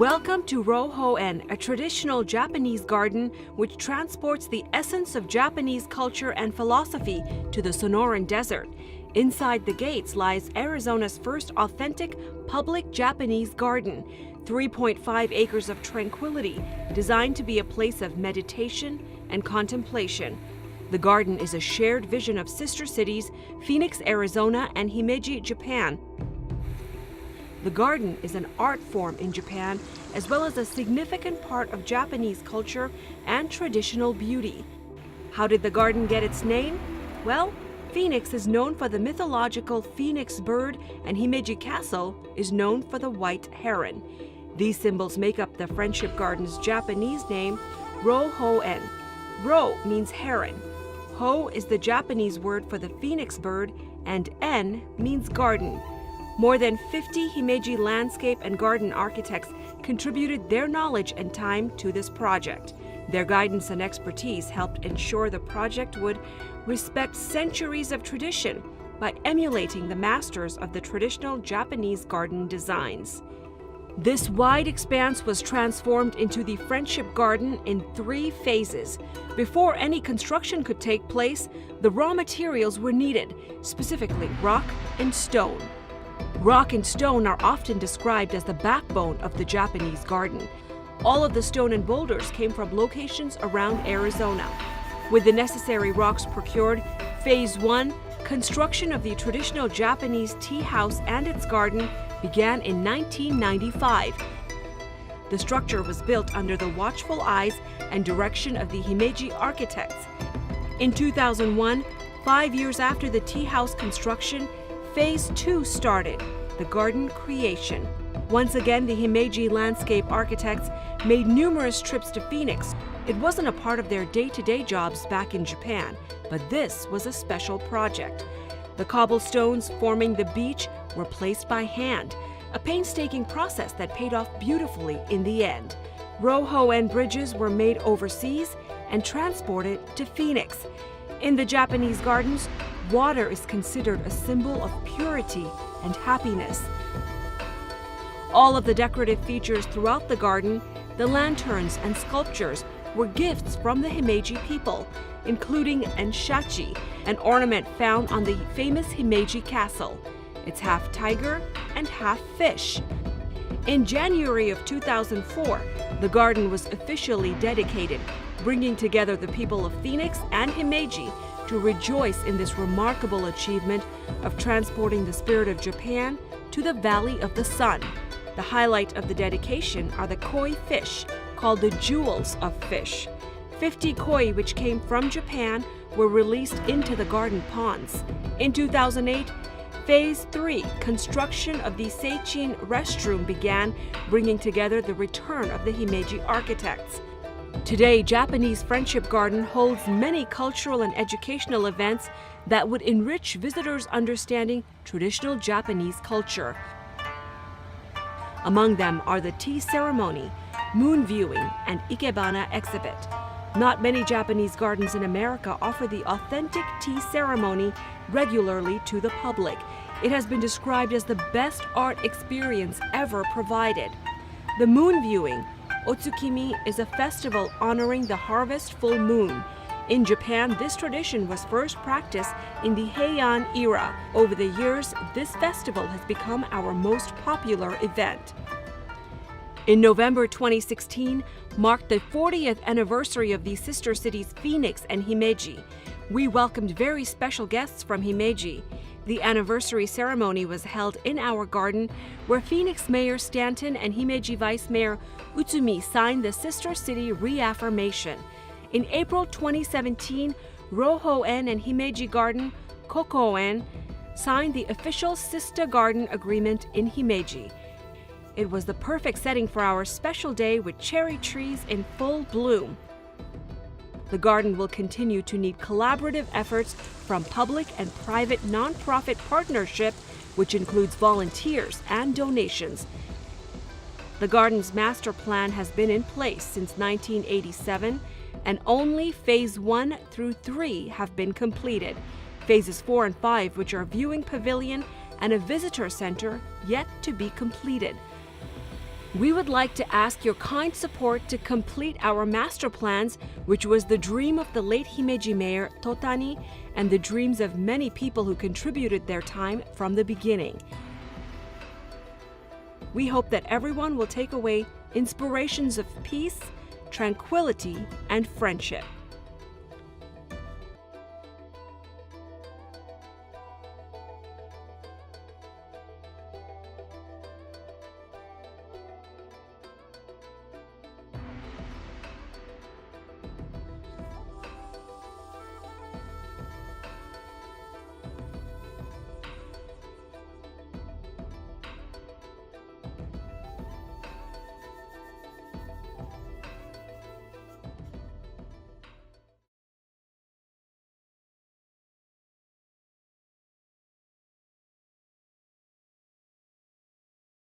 Welcome to Rohoen, a traditional Japanese garden which transports the essence of Japanese culture and philosophy to the Sonoran Desert. Inside the gates lies Arizona's first authentic public Japanese garden, 3.5 acres of tranquility, designed to be a place of meditation and contemplation. The garden is a shared vision of sister cities, Phoenix, Arizona, and Himeji, Japan. The garden is an art form in Japan, as well as a significant part of Japanese culture and traditional beauty. How did the garden get its name? Well, Phoenix is known for the mythological phoenix bird, and Himeji Castle is known for the white heron. These symbols make up the Friendship Garden's Japanese name, Rohoen. Ro means heron. Ho is the Japanese word for the phoenix bird, and en means garden. More than 50 Himeji landscape and garden architects contributed their knowledge and time to this project. Their guidance and expertise helped ensure the project would respect centuries of tradition by emulating the masters of the traditional Japanese garden designs. This wide expanse was transformed into the Friendship Garden in 3 phases. Before any construction could take place, the raw materials were needed, specifically rock and stone. Rock and stone are often described as the backbone of the Japanese garden. All of the stone and boulders came from locations around Arizona. With the necessary rocks procured, Phase 1, construction of the traditional Japanese tea house and its garden, began in 1995. The structure was built under the watchful eyes and direction of the Himeji architects. In 2001, 5 years after the tea house construction, Phase 2 started, the garden creation. Once again, the Himeji landscape architects made numerous trips to Phoenix. It wasn't a part of their day-to-day jobs back in Japan, but this was a special project. The cobblestones forming the beach were placed by hand, a painstaking process that paid off beautifully in the end. Rohoen bridges were made overseas and transported to Phoenix. In the Japanese gardens, water is considered a symbol of purity and happiness. All of the decorative features throughout the garden, the lanterns and sculptures, were gifts from the Himeji people, including enshachi, an ornament found on the famous Himeji Castle. It's half tiger and half fish. In January of 2004, the garden was officially dedicated, bringing together the people of Phoenix and Himeji to rejoice in this remarkable achievement of transporting the spirit of Japan to the Valley of the Sun. The highlight of the dedication are the koi fish, called the jewels of fish. 50 koi which came from Japan were released into the garden ponds. In 2008, Phase 3, construction of the Seichin restroom began, bringing together the return of the Himeji architects. Today, Japanese Friendship Garden holds many cultural and educational events that would enrich visitors' understanding traditional Japanese culture. Among them are the tea ceremony, moon viewing, and ikebana exhibit. Not many Japanese gardens in America offer the authentic tea ceremony regularly to the public. It has been described as the best art experience ever provided. The moon viewing, Otsukimi, is a festival honoring the harvest full moon. In Japan, this tradition was first practiced in the Heian era. Over the years, this festival has become our most popular event. In November 2016, marked the 40th anniversary of the sister cities Phoenix and Himeji. We welcomed very special guests from Himeji. The anniversary ceremony was held in our garden, where Phoenix Mayor Stanton and Himeji Vice Mayor Utsumi signed the sister city reaffirmation. In April 2017, Rohoen and Himeji Garden, Kokoen, signed the official Sister Garden Agreement in Himeji. It was the perfect setting for our special day with cherry trees in full bloom. The garden will continue to need collaborative efforts from public and private nonprofit partnership, which includes volunteers and donations. The garden's master plan has been in place since 1987, and only Phase 1 through 3 have been completed. Phases 4 and 5, which are viewing pavilion and a visitor center, yet to be completed. We would like to ask your kind support to complete our master plans, which was the dream of the late Himeji mayor Totani and the dreams of many people who contributed their time from the beginning. We hope that everyone will take away inspirations of peace, tranquility, and friendship.